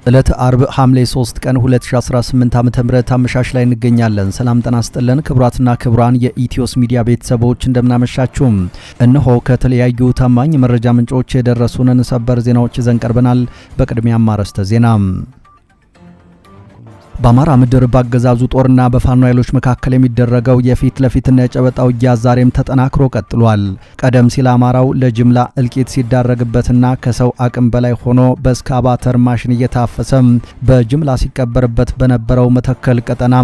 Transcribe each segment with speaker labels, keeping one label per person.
Speaker 1: ዕለተ አርብ ሐምሌ 3 ቀን 2018 ዓ.ም አመሻሽ ላይ እንገኛለን። ሰላም ጤና ይስጥልን ክቡራትና ክቡራን የኢትዮስ ሚዲያ ቤተሰቦች እንደምናመሻችሁ። እነሆ ከተለያዩ ታማኝ መረጃ ምንጮች የደረሱንን ሰበር ዜናዎች ይዘን ቀርበናል። በቅድሚያም አርዕስተ ዜና። በአማራ ምድር ባገዛዙ ጦርና በፋኖ ኃይሎች መካከል የሚደረገው የፊት ለፊትና የጨበጣ ውጊያ ዛሬም ተጠናክሮ ቀጥሏል። ቀደም ሲል አማራው ለጅምላ እልቂት ሲዳረግበትና ከሰው አቅም በላይ ሆኖ በእስካቫተር ማሽን እየታፈሰ በጅምላ ሲቀበርበት በነበረው መተከል ቀጠና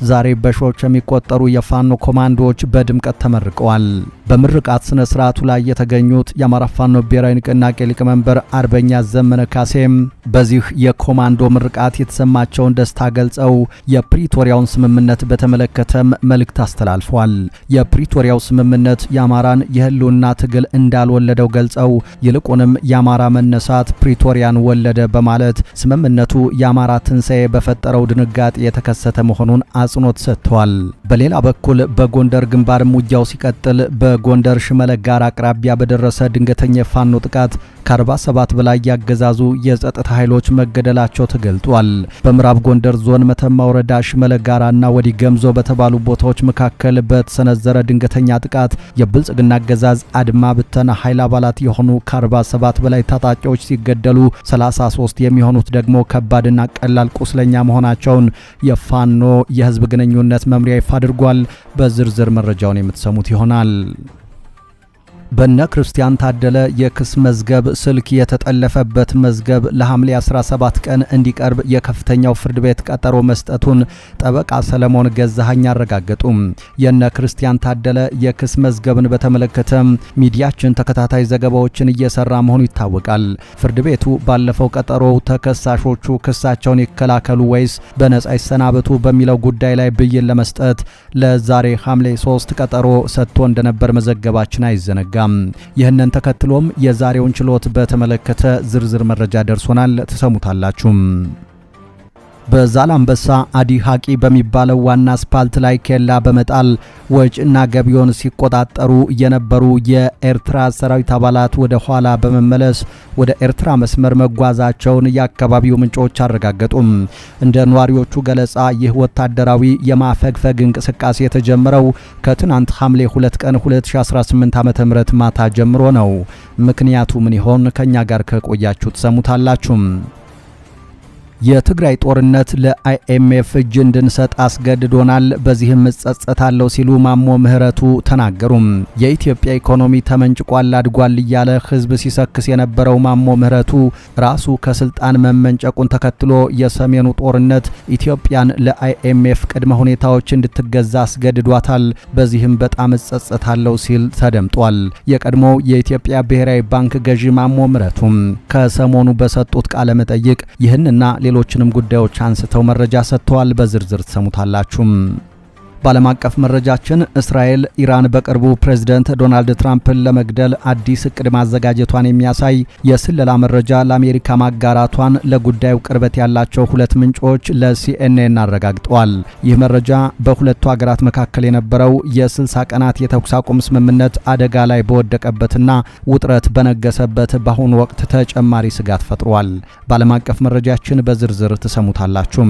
Speaker 1: ዛሬ በሺዎች የሚቆጠሩ የፋኖ ኮማንዶዎች በድምቀት ተመርቀዋል። በምርቃት ስነ ስርዓቱ ላይ የተገኙት የአማራ ፋኖ ብሔራዊ ንቅናቄ ሊቀመንበር አርበኛ ዘመነ ካሴም በዚህ የኮማንዶ ምርቃት የተሰማቸውን ደስታ ገልጸው የፕሪቶሪያውን ስምምነት በተመለከተም መልእክት አስተላልፈዋል። የፕሪቶሪያው ስምምነት የአማራን የህልውና ትግል እንዳልወለደው ገልጸው ይልቁንም የአማራ መነሳት ፕሪቶሪያን ወለደ በማለት ስምምነቱ የአማራ ትንሣኤ በፈጠረው ድንጋጤ የተከሰተ መሆኑን አጽንኦት ሰጥተዋል። በሌላ በኩል በጎንደር ግንባርም ውጊያው ሲቀጥል በጎንደር ሽመለ ጋር አቅራቢያ በደረሰ ድንገተኛ የፋኖ ጥቃት ከ47 በላይ ያገዛዙ የጸጥታ ኃይሎች መገደላቸው ተገልጧል። በምዕራብ ጎንደር ዞን መተማ ወረዳ ሽመለ ጋራና ወዲ ገምዞ በተባሉ ቦታዎች መካከል በተሰነዘረ ድንገተኛ ጥቃት የብልጽግና አገዛዝ አድማ ብተና ኃይል አባላት የሆኑ ከ47 በላይ ታጣቂዎች ሲገደሉ 33 የሚሆኑት ደግሞ ከባድና ቀላል ቁስለኛ መሆናቸውን የፋኖ የህዝብ ግንኙነት መምሪያ ይፋ አድርጓል። በዝርዝር መረጃውን የምትሰሙት ይሆናል። በነ ክርስቲያን ታደለ የክስ መዝገብ ስልክ የተጠለፈበት መዝገብ ለሐምሌ 17 ቀን እንዲቀርብ የከፍተኛው ፍርድ ቤት ቀጠሮ መስጠቱን ጠበቃ ሰለሞን ገዛኸኝ አረጋገጡ። የነ ክርስቲያን ታደለ የክስ መዝገብን በተመለከተ ሚዲያችን ተከታታይ ዘገባዎችን እየሰራ መሆኑ ይታወቃል። ፍርድ ቤቱ ባለፈው ቀጠሮ ተከሳሾቹ ክሳቸውን ይከላከሉ ወይስ በነጻ ይሰናበቱ በሚለው ጉዳይ ላይ ብይን ለመስጠት ለዛሬ ሐምሌ 3 ቀጠሮ ሰጥቶ እንደነበር መዘገባችን አይዘነጋም። ይህንን ተከትሎም የዛሬውን ችሎት በተመለከተ ዝርዝር መረጃ ደርሶናል፣ ተሰሙታላችሁ። በዛላምበሳ አዲ ሐቂ በሚባለው ዋና አስፓልት ላይ ኬላ በመጣል ወጪና ገቢውን ሲቆጣጠሩ የነበሩ የኤርትራ ሰራዊት አባላት ወደ ኋላ በመመለስ ወደ ኤርትራ መስመር መጓዛቸውን የአካባቢው ምንጮች አረጋገጡ። እንደ ነዋሪዎቹ ገለጻ ይህ ወታደራዊ የማፈግፈግ እንቅስቃሴ የተጀመረው ከትናንት ሐምሌ 2 ቀን 2018 ዓ.ም ማታ ጀምሮ ነው። ምክንያቱ ምን ይሆን? ከኛ ጋር ከቆያችሁ ተሰሙታላችሁ። የትግራይ ጦርነት ለአይኤምኤፍ እጅ እንድንሰጥ አስገድዶናል፣ በዚህም እጸጸታለሁ ሲሉ ማሞ ምህረቱ ተናገሩ። የኢትዮጵያ ኢኮኖሚ ተመንጭቋል አድጓል እያለ ህዝብ ሲሰክስ የነበረው ማሞ ምህረቱ ራሱ ከስልጣን መመንጨቁን ተከትሎ የሰሜኑ ጦርነት ኢትዮጵያን ለአይኤምኤፍ ቅድመ ሁኔታዎች እንድትገዛ አስገድዷታል፣ በዚህም በጣም እጸጸታለሁ ሲል ተደምጧል። የቀድሞው የኢትዮጵያ ብሔራዊ ባንክ ገዢ ማሞ ምህረቱ ከሰሞኑ በሰጡት ቃለ መጠይቅ ይህንና ሌሎችንም ጉዳዮች አንስተው መረጃ ሰጥተዋል። በዝርዝር ተሰሙታላችሁ። በዓለም አቀፍ መረጃችን እስራኤል ኢራን በቅርቡ ፕሬዝዳንት ዶናልድ ትራምፕን ለመግደል አዲስ እቅድ ማዘጋጀቷን የሚያሳይ የስለላ መረጃ ለአሜሪካ ማጋራቷን ለጉዳዩ ቅርበት ያላቸው ሁለት ምንጮች ለሲኤንኤን አረጋግጠዋል። ይህ መረጃ በሁለቱ ሀገራት መካከል የነበረው የ60 ቀናት የተኩስ አቁም ስምምነት አደጋ ላይ በወደቀበትና ውጥረት በነገሰበት በአሁኑ ወቅት ተጨማሪ ስጋት ፈጥሯል። በዓለም አቀፍ መረጃችን በዝርዝር ተሰሙታላችሁ።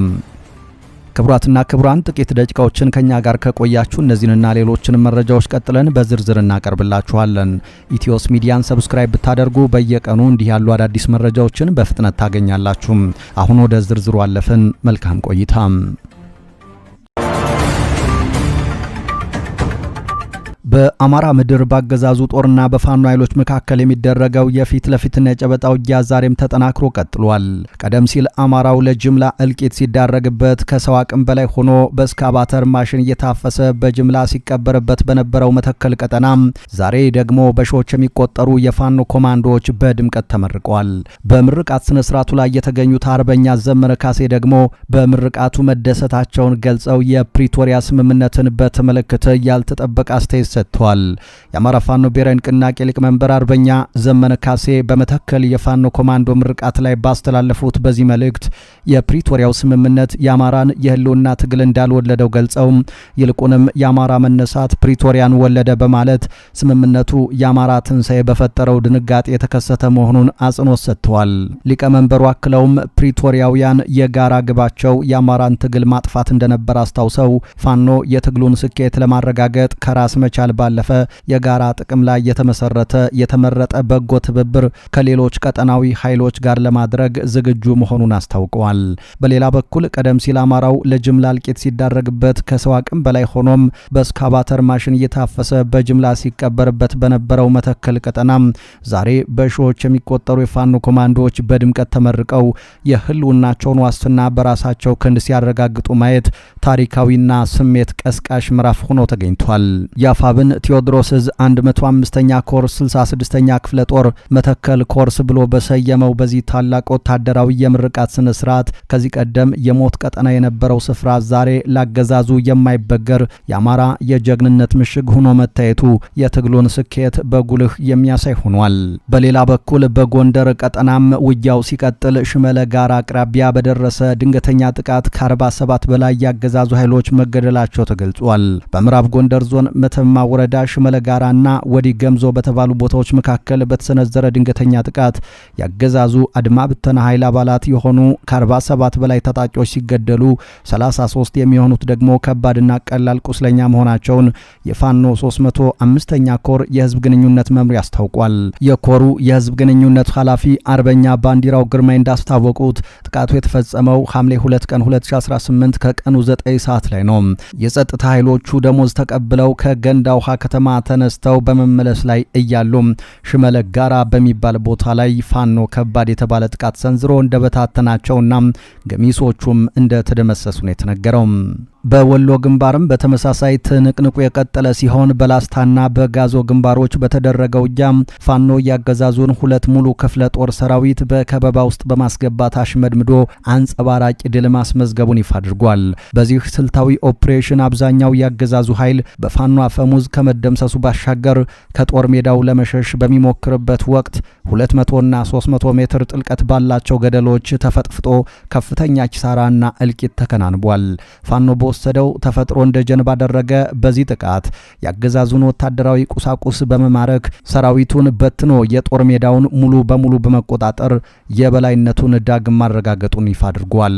Speaker 1: ክቡራትና ክቡራን ጥቂት ደቂቃዎችን ከኛ ጋር ከቆያችሁ እነዚህንና ሌሎችንም መረጃዎች ቀጥለን በዝርዝር እናቀርብላችኋለን። ኢትዮስ ሚዲያን ሰብስክራይብ ብታደርጉ በየቀኑ እንዲህ ያሉ አዳዲስ መረጃዎችን በፍጥነት ታገኛላችሁ። አሁን ወደ ዝርዝሩ አለፍን። መልካም ቆይታ። በአማራ ምድር ባገዛዙ ጦርና በፋኖ ኃይሎች መካከል የሚደረገው የፊት ለፊትና የጨበጣ ውጊያ ዛሬም ተጠናክሮ ቀጥሏል። ቀደም ሲል አማራው ለጅምላ እልቂት ሲዳረግበት ከሰው አቅም በላይ ሆኖ በእስካቫተር ማሽን እየታፈሰ በጅምላ ሲቀበርበት በነበረው መተከል ቀጠና ዛሬ ደግሞ በሺዎች የሚቆጠሩ የፋኖ ኮማንዶዎች በድምቀት ተመርቀዋል። በምርቃት ስነ ስርዓቱ ላይ የተገኙት አርበኛ ዘመነ ካሴ ደግሞ በምርቃቱ መደሰታቸውን ገልጸው የፕሪቶሪያ ስምምነትን በተመለከተ ያልተጠበቀ አስተያየት ሰጥቷል። የአማራ ፋኖ ብሔራዊ ንቅናቄ ሊቀመንበር አርበኛ ዘመነ ካሴ በመተከል የፋኖ ኮማንዶ ምርቃት ላይ ባስተላለፉት በዚህ መልእክት የፕሪቶሪያው ስምምነት የአማራን የህልውና ትግል እንዳልወለደው ገልጸው ይልቁንም የአማራ መነሳት ፕሪቶሪያን ወለደ በማለት ስምምነቱ የአማራ ትንሳኤ በፈጠረው ድንጋጤ የተከሰተ መሆኑን አጽንኦት ሰጥተዋል። ሊቀመንበሩ አክለውም ፕሪቶሪያውያን የጋራ ግባቸው የአማራን ትግል ማጥፋት እንደነበር አስታውሰው ፋኖ የትግሉን ስኬት ለማረጋገጥ ከራስ መቻል ባለፈ የጋራ ጥቅም ላይ የተመሰረተ የተመረጠ በጎ ትብብር ከሌሎች ቀጠናዊ ኃይሎች ጋር ለማድረግ ዝግጁ መሆኑን አስታውቀዋል። በሌላ በኩል ቀደም ሲል አማራው ለጅምላ እልቂት ሲዳረግበት ከሰው አቅም በላይ ሆኖም በስካቫተር ማሽን እየታፈሰ በጅምላ ሲቀበርበት በነበረው መተከል ቀጠና ዛሬ በሺዎች የሚቆጠሩ የፋኖ ኮማንዶዎች በድምቀት ተመርቀው የህልውናቸውን ዋስትና በራሳቸው ክንድ ሲያረጋግጡ ማየት ታሪካዊና ስሜት ቀስቃሽ ምዕራፍ ሆኖ ተገኝቷል። የአፋብን ቴዎድሮስ ዕዝ 105ኛ ኮር 66ኛ ክፍለ ጦር መተከል ኮርስ ብሎ በሰየመው በዚህ ታላቅ ወታደራዊ የምርቃት ስነ ስርዓት ከዚህ ቀደም የሞት ቀጠና የነበረው ስፍራ ዛሬ ላገዛዙ የማይበገር የአማራ የጀግንነት ምሽግ ሆኖ መታየቱ የትግሉን ስኬት በጉልህ የሚያሳይ ሆኗል። በሌላ በኩል በጎንደር ቀጠናም ውጊያው ሲቀጥል ሽመለ ጋራ አቅራቢያ በደረሰ ድንገተኛ ጥቃት ከ47 በላይ ያገዛዙ ኃይሎች መገደላቸው ተገልጿል። በምዕራብ ጎንደር ዞን መተማ ወረዳ ሽመለ ጋራና ወዲ ገምዞ በተባሉ ቦታዎች መካከል በተሰነዘረ ድንገተኛ ጥቃት ያገዛዙ አድማ ብተና ኃይል አባላት የሆኑ ከ47 በላይ ታጣቂዎች ሲገደሉ 33 የሚሆኑት ደግሞ ከባድና ቀላል ቁስለኛ መሆናቸውን የፋኖ 305ኛ ኮር የህዝብ ግንኙነት መምሪያ አስታውቋል። የኮሩ የህዝብ ግንኙነት ኃላፊ አርበኛ ባንዲራው ግርማይ እንዳስታወቁት ጥቃቱ የተፈጸመው ሐምሌ 2 ቀን 2018 ከቀኑ 9 ሰዓት ላይ ነው። የጸጥታ ኃይሎቹ ደሞዝ ተቀብለው ከገንዳ ውሃ ከተማ ተነስተው በመመለስ ላይ እያሉ ሽመለ ጋራ በሚባል ቦታ ላይ ፋኖ ከባድ የተባለ ጥቃት ሰንዝሮ እንደበታተናቸውና ገሚሶቹም እንደተደመሰሱ ነው የተነገረው። በወሎ ግንባርም በተመሳሳይ ትንቅንቁ የቀጠለ ሲሆን በላስታና በጋዞ ግንባሮች በተደረገው ውጊያ ፋኖ ያገዛዙን 2 ሙሉ ክፍለ ጦር ሰራዊት በከበባ ውስጥ በማስገባት አሽመድምዶ አንጸባራቂ ድል ማስመዝገቡን ይፋ አድርጓል። በዚህ ስልታዊ ኦፕሬሽን አብዛኛው ያገዛዙ ኃይል በፋኖ አፈሙዝ ከመደምሰሱ ባሻገር ከጦር ሜዳው ለመሸሽ በሚሞክርበት ወቅት 200ና 300 ሜትር ጥልቀት ባላቸው ገደሎች ተፈጥፍጦ ከፍተኛ ኪሳራና እልቂት ተከናንቧል። ፋኖ ወሰደው ተፈጥሮ እንደ ጀን ባደረገ በዚህ ጥቃት ያገዛዙን ወታደራዊ ቁሳቁስ በመማረክ ሰራዊቱን በትኖ የጦር ሜዳውን ሙሉ በሙሉ በመቆጣጠር የበላይነቱን ዳግም ማረጋገጡን ይፋ አድርጓል።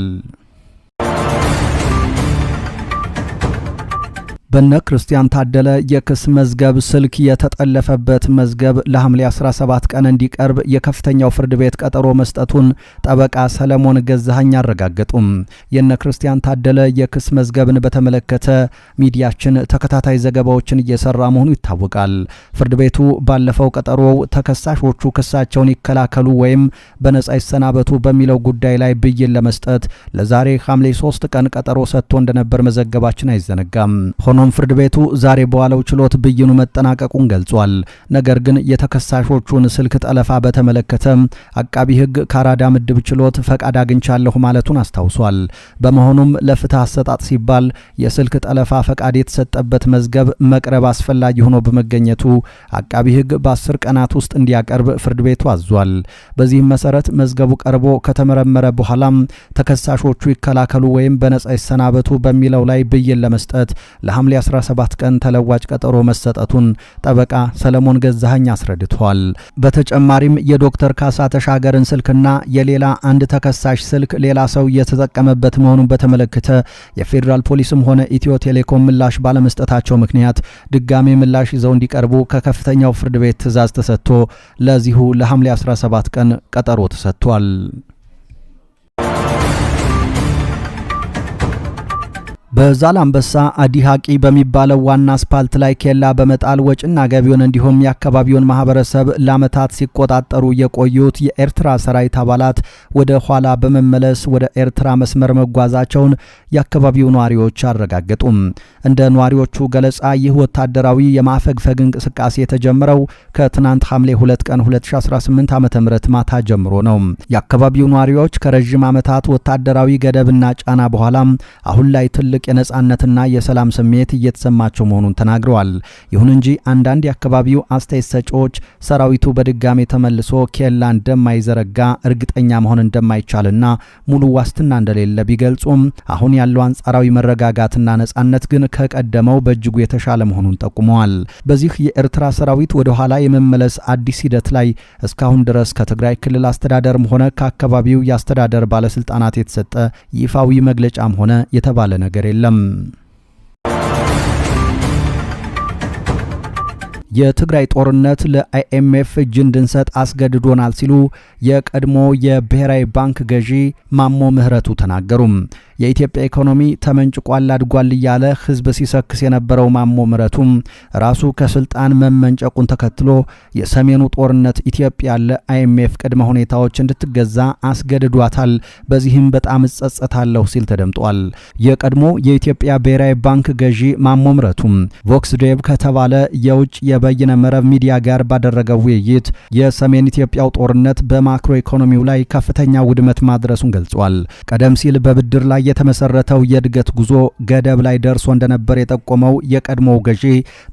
Speaker 1: በነ ክርስቲያን ታደለ የክስ መዝገብ ስልክ የተጠለፈበት መዝገብ ለሐምሌ 17 ቀን እንዲቀርብ የከፍተኛው ፍርድ ቤት ቀጠሮ መስጠቱን ጠበቃ ሰለሞን ገዛኸኝ አረጋገጡም። የነ ክርስቲያን ታደለ የክስ መዝገብን በተመለከተ ሚዲያችን ተከታታይ ዘገባዎችን እየሰራ መሆኑ ይታወቃል። ፍርድ ቤቱ ባለፈው ቀጠሮው ተከሳሾቹ ክሳቸውን ይከላከሉ ወይም በነጻ ይሰናበቱ በሚለው ጉዳይ ላይ ብይን ለመስጠት ለዛሬ ሐምሌ 3 ቀን ቀጠሮ ሰጥቶ እንደነበር መዘገባችን አይዘነጋም። ሆኖም ፍርድ ቤቱ ዛሬ በዋለው ችሎት ብይኑ መጠናቀቁን ገልጿል። ነገር ግን የተከሳሾቹን ስልክ ጠለፋ በተመለከተ አቃቢ ሕግ ከአራዳ ምድብ ችሎት ፈቃድ አግኝቻለሁ ማለቱን አስታውሷል። በመሆኑም ለፍትህ አሰጣጥ ሲባል የስልክ ጠለፋ ፈቃድ የተሰጠበት መዝገብ መቅረብ አስፈላጊ ሆኖ በመገኘቱ አቃቢ ሕግ በ10 ቀናት ውስጥ እንዲያቀርብ ፍርድ ቤቱ አዟል። በዚህም መሰረት መዝገቡ ቀርቦ ከተመረመረ በኋላ ተከሳሾቹ ይከላከሉ ወይም በነጻ ይሰናበቱ በሚለው ላይ ብይን ለመስጠት ለሐምሌ 17 ቀን ተለዋጭ ቀጠሮ መሰጠቱን ጠበቃ ሰለሞን ገዛኸኝ አስረድቷል። በተጨማሪም የዶክተር ካሳ ተሻገርን ስልክና የሌላ አንድ ተከሳሽ ስልክ ሌላ ሰው እየተጠቀመበት መሆኑን በተመለከተ የፌዴራል ፖሊስም ሆነ ኢትዮ ቴሌኮም ምላሽ ባለመስጠታቸው ምክንያት ድጋሜ ምላሽ ይዘው እንዲቀርቡ ከከፍተኛው ፍርድ ቤት ትዕዛዝ ተሰጥቶ ለዚሁ ለሐምሌ 17 ቀን ቀጠሮ ተሰጥቷል። በዛላምበሳ አዲሃቂ በሚባለው ዋና አስፓልት ላይ ኬላ በመጣል ወጭና ገቢውን እንዲሁም የአካባቢውን ማህበረሰብ ለዓመታት ሲቆጣጠሩ የቆዩት የኤርትራ ሰራዊት አባላት ወደ ኋላ በመመለስ ወደ ኤርትራ መስመር መጓዛቸውን የአካባቢው ነዋሪዎች አረጋገጡም። እንደ ነዋሪዎቹ ገለጻ ይህ ወታደራዊ የማፈግፈግ እንቅስቃሴ የተጀመረው ከትናንት ሐምሌ 2 ቀን 2018 ዓ.ም ማታ ጀምሮ ነው። የአካባቢው ነዋሪዎች ከረጅም ዓመታት ወታደራዊ ገደብና ጫና በኋላ አሁን ላይ ትልቅ ትልቅ የነጻነትና የሰላም ስሜት እየተሰማቸው መሆኑን ተናግረዋል። ይሁን እንጂ አንዳንድ የአካባቢው አስተያየት ሰጪዎች ሰራዊቱ በድጋሜ ተመልሶ ኬላ እንደማይዘረጋ እርግጠኛ መሆን እንደማይቻልና ሙሉ ዋስትና እንደሌለ ቢገልጹም አሁን ያለው አንጻራዊ መረጋጋትና ነጻነት ግን ከቀደመው በእጅጉ የተሻለ መሆኑን ጠቁመዋል። በዚህ የኤርትራ ሰራዊት ወደ ኋላ የመመለስ አዲስ ሂደት ላይ እስካሁን ድረስ ከትግራይ ክልል አስተዳደርም ሆነ ከአካባቢው የአስተዳደር ባለስልጣናት የተሰጠ ይፋዊ መግለጫም ሆነ የተባለ ነገር የለም። የትግራይ ጦርነት ለአይኤምኤፍ እጅ እንድንሰጥ አስገድዶናል ሲሉ የቀድሞ የብሔራዊ ባንክ ገዢ ማሞ ምህረቱ ተናገሩ። የኢትዮጵያ ኢኮኖሚ ተመንጭቋል አድጓል እያለ ህዝብ ሲሰክስ የነበረው ማሞ ምህረቱ ራሱ ከስልጣን መመንጨቁን ተከትሎ የሰሜኑ ጦርነት ኢትዮጵያ ለአይኤምኤፍ ቅድመ ሁኔታዎች እንድትገዛ አስገድዷታል፣ በዚህም በጣም እጸጸታለሁ ሲል ተደምጧል። የቀድሞ የኢትዮጵያ ብሔራዊ ባንክ ገዢ ማሞ ምህረቱ ቮክስ ዴቭ ከተባለ የውጭ የበይነ መረብ ሚዲያ ጋር ባደረገው ውይይት የሰሜን ኢትዮጵያው ጦርነት በማክሮ ኢኮኖሚው ላይ ከፍተኛ ውድመት ማድረሱን ገልጿል። ቀደም ሲል በብድር ላይ የተመሰረተው የእድገት ጉዞ ገደብ ላይ ደርሶ እንደነበር የጠቆመው የቀድሞው ገዢ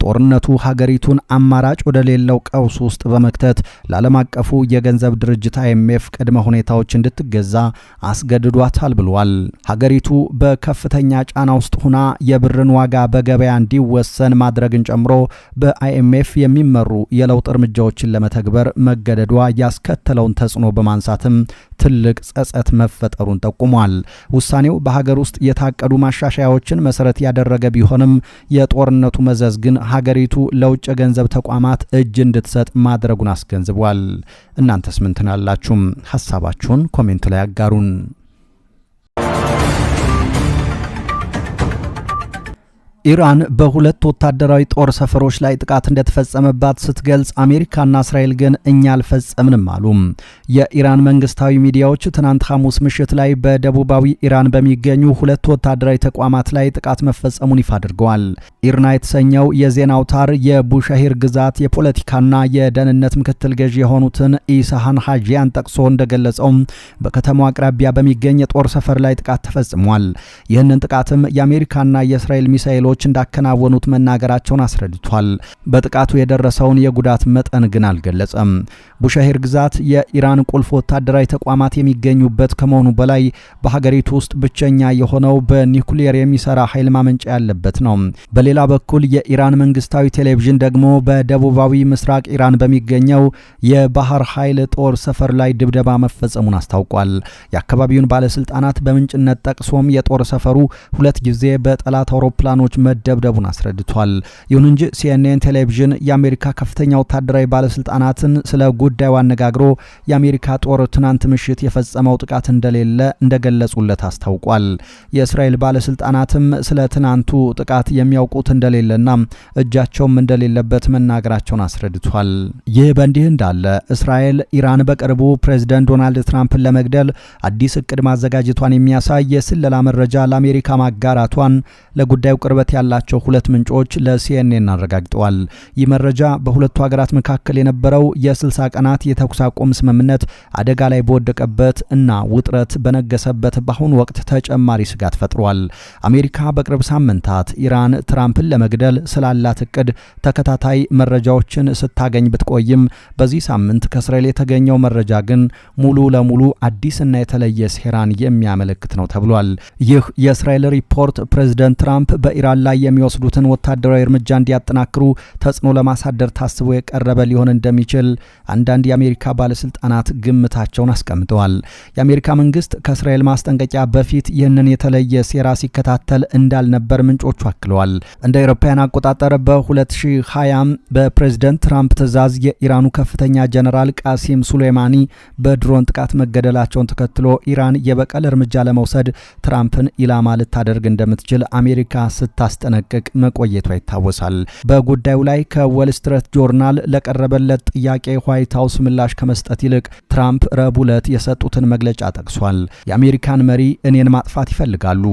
Speaker 1: ጦርነቱ ሀገሪቱን አማራጭ ወደ ሌለው ቀውስ ውስጥ በመክተት ለዓለም አቀፉ የገንዘብ ድርጅት አይኤምኤፍ ቅድመ ሁኔታዎች እንድትገዛ አስገድዷታል ብሏል። ሀገሪቱ በከፍተኛ ጫና ውስጥ ሆና የብርን ዋጋ በገበያ እንዲወሰን ማድረግን ጨምሮ በአይኤምኤፍ የሚመሩ የለውጥ እርምጃዎችን ለመተግበር መገደዷ ያስከተለውን ተጽዕኖ በማንሳትም ትልቅ ጸጸት መፈጠሩን ጠቁሟል። ውሳኔው በሀገር ውስጥ የታቀዱ ማሻሻያዎችን መሰረት ያደረገ ቢሆንም የጦርነቱ መዘዝ ግን ሀገሪቱ ለውጭ ገንዘብ ተቋማት እጅ እንድትሰጥ ማድረጉን አስገንዝቧል። እናንተስ ምን ትላላችሁ? ሐሳባችሁን ኮሜንት ላይ አጋሩን። ኢራን በሁለት ወታደራዊ ጦር ሰፈሮች ላይ ጥቃት እንደተፈጸመባት ስትገልጽ አሜሪካና እስራኤል ግን እኛ አልፈጸምንም አሉ። የኢራን መንግስታዊ ሚዲያዎች ትናንት ሐሙስ ምሽት ላይ በደቡባዊ ኢራን በሚገኙ ሁለት ወታደራዊ ተቋማት ላይ ጥቃት መፈጸሙን ይፋ አድርገዋል። ኢርና የተሰኘው የዜና አውታር የቡሻሂር ግዛት የፖለቲካና የደህንነት ምክትል ገዢ የሆኑትን ኢሳሃን ሀጂያን ጠቅሶ እንደገለጸው በከተማው አቅራቢያ በሚገኝ የጦር ሰፈር ላይ ጥቃት ተፈጽሟል። ይህንን ጥቃትም የአሜሪካና የእስራኤል ሚሳኤሎች እንዳከናወኑት መናገራቸውን አስረድቷል። በጥቃቱ የደረሰውን የጉዳት መጠን ግን አልገለጸም። ቡሻሂር ግዛት የኢራን ቁልፍ ወታደራዊ ተቋማት የሚገኙበት ከመሆኑ በላይ በሀገሪቱ ውስጥ ብቸኛ የሆነው በኒውክሌር የሚሰራ ኃይል ማመንጫ ያለበት ነው። በሌላ በኩል የኢራን መንግስታዊ ቴሌቪዥን ደግሞ በደቡባዊ ምስራቅ ኢራን በሚገኘው የባህር ኃይል ጦር ሰፈር ላይ ድብደባ መፈጸሙን አስታውቋል። የአካባቢውን ባለስልጣናት በምንጭነት ጠቅሶም የጦር ሰፈሩ ሁለት ጊዜ በጠላት አውሮፕላኖች መደብደቡን አስረድቷል። ይሁን እንጂ ሲኤንኤን ቴሌቪዥን የአሜሪካ ከፍተኛ ወታደራዊ ባለስልጣናትን ስለ ጉዳዩ አነጋግሮ የአሜሪካ ጦር ትናንት ምሽት የፈጸመው ጥቃት እንደሌለ እንደገለጹለት አስታውቋል። የእስራኤል ባለስልጣናትም ስለ ትናንቱ ጥቃት የሚያውቁት እንደሌለና እጃቸውም እንደሌለበት መናገራቸውን አስረድቷል። ይህ በእንዲህ እንዳለ እስራኤል ኢራን በቅርቡ ፕሬዝዳንት ዶናልድ ትራምፕን ለመግደል አዲስ እቅድ ማዘጋጀቷን የሚያሳይ የስለላ መረጃ ለአሜሪካ ማጋራቷን ለጉዳዩ ቅርበት ያላቸው ሁለት ምንጮች ለሲኤንኤን አረጋግጠዋል። ይህ መረጃ በሁለቱ ሀገራት መካከል የነበረው የ60 ቀናት የተኩስ አቁም ስምምነት አደጋ ላይ በወደቀበት እና ውጥረት በነገሰበት በአሁኑ ወቅት ተጨማሪ ስጋት ፈጥሯል። አሜሪካ በቅርብ ሳምንታት ኢራን ትራምፕን ለመግደል ስላላት እቅድ ተከታታይ መረጃዎችን ስታገኝ ብትቆይም በዚህ ሳምንት ከእስራኤል የተገኘው መረጃ ግን ሙሉ ለሙሉ አዲስና የተለየ ሴራን የሚያመለክት ነው ተብሏል። ይህ የእስራኤል ሪፖርት ፕሬዝዳንት ትራምፕ በኢራን ላይ የሚወስዱትን ወታደራዊ እርምጃ እንዲያጠናክሩ ተጽዕኖ ለማሳደር ታስቦ የቀረበ ሊሆን እንደሚችል አንዳንድ የአሜሪካ ባለስልጣናት ግምታቸውን አስቀምጠዋል። የአሜሪካ መንግስት ከእስራኤል ማስጠንቀቂያ በፊት ይህንን የተለየ ሴራ ሲከታተል እንዳልነበር ምንጮቹ አክለዋል። እንደ አውሮፓውያን አቆጣጠር በ2020 በፕሬዝዳንት ትራምፕ ትዕዛዝ የኢራኑ ከፍተኛ ጀነራል ቃሲም ሱሌማኒ በድሮን ጥቃት መገደላቸውን ተከትሎ ኢራን የበቀል እርምጃ ለመውሰድ ትራምፕን ኢላማ ልታደርግ እንደምትችል አሜሪካ ስታ ስታስጠነቅቅ መቆየቷ ይታወሳል። በጉዳዩ ላይ ከወል ስትሪት ጆርናል ለቀረበለት ጥያቄ ዋይት ሃውስ ምላሽ ከመስጠት ይልቅ ትራምፕ ረቡዕ ዕለት የሰጡትን መግለጫ ጠቅሷል። የአሜሪካን መሪ እኔን ማጥፋት ይፈልጋሉ።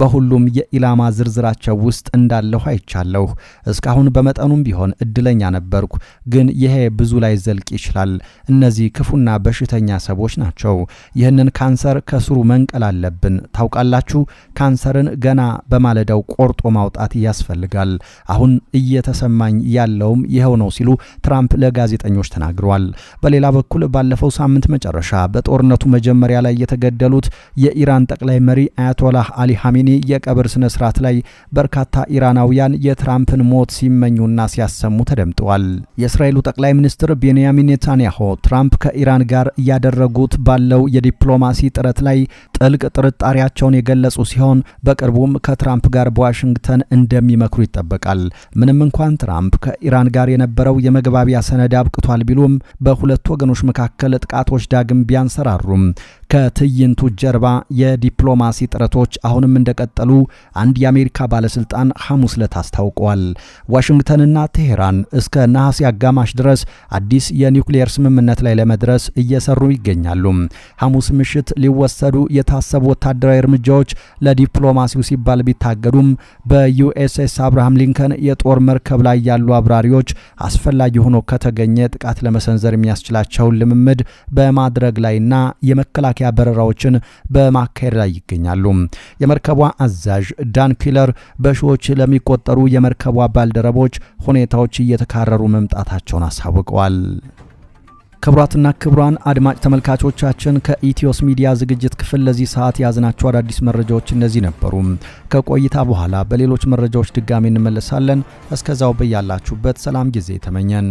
Speaker 1: በሁሉም የኢላማ ዝርዝራቸው ውስጥ እንዳለሁ አይቻለሁ። እስካሁን በመጠኑም ቢሆን እድለኛ ነበርኩ፣ ግን ይሄ ብዙ ላይ ዘልቅ ይችላል። እነዚህ ክፉና በሽተኛ ሰዎች ናቸው። ይህንን ካንሰር ከስሩ መንቀል አለብን። ታውቃላችሁ፣ ካንሰርን ገና በማለዳው ቆርጦ ማውጣት ያስፈልጋል። አሁን እየተሰማኝ ያለውም ይኸው ነው ሲሉ ትራምፕ ለጋዜጠኞች ተናግረዋል። በሌላ በኩል ባለፈው ሳምንት መጨረሻ በጦርነቱ መጀመሪያ ላይ የተገደሉት የኢራን ጠቅላይ መሪ አያቶላህ አሊ ሐሜኒ የቀብር ስነ ስርዓት ላይ በርካታ ኢራናውያን የትራምፕን ሞት ሲመኙና ሲያሰሙ ተደምጠዋል። የእስራኤሉ ጠቅላይ ሚኒስትር ቤንያሚን ኔታንያሁ ትራምፕ ከኢራን ጋር እያደረጉት ባለው የዲፕሎማሲ ጥረት ላይ ጥልቅ ጥርጣሬያቸውን የገለጹ ሲሆን በቅርቡም ከትራምፕ ጋር በዋሽንግተን እንደሚመክሩ ይጠበቃል። ምንም እንኳን ትራምፕ ከኢራን ጋር የነበረው የመግባቢያ ሰነድ አብቅቷል ቢሉም በሁለቱ ወገኖች መካከል ጥቃቶች ዳግም ቢያንሰራሩም ከትዕይንቱ ጀርባ የዲፕሎማሲ ጥረቶች አሁንም እንደቀጠሉ አንድ የአሜሪካ ባለስልጣን ሐሙስ ዕለት አስታውቀዋል። ዋሽንግተንና ቴሄራን እስከ ነሐሴ አጋማሽ ድረስ አዲስ የኒውክሌር ስምምነት ላይ ለመድረስ እየሰሩ ይገኛሉ። ሐሙስ ምሽት ሊወሰዱ የታሰቡ ወታደራዊ እርምጃዎች ለዲፕሎማሲው ሲባል ቢታገዱም በዩኤስኤስ አብርሃም ሊንከን የጦር መርከብ ላይ ያሉ አብራሪዎች አስፈላጊ ሆኖ ከተገኘ ጥቃት ለመሰንዘር የሚያስችላቸውን ልምምድ በማድረግ ላይና የመከላከያ በረራዎችን በማካሄድ ላይ ይገኛሉ። የመርከቧ አዛዥ ዳን ኪለር በሺዎች ለሚቆጠሩ የመርከቧ ባልደረቦች ሁኔታዎች እየተካረሩ መምጣታቸውን አሳውቀዋል። ክቡራትና ክቡራን አድማጭ ተመልካቾቻችን ከኢትዮስ ሚዲያ ዝግጅት ክፍል ለዚህ ሰዓት ያዝናቸው አዳዲስ መረጃዎች እነዚህ ነበሩ። ከቆይታ በኋላ በሌሎች መረጃዎች ድጋሚ እንመለሳለን። እስከዛው በያላችሁበት ሰላም ጊዜ ተመኘን።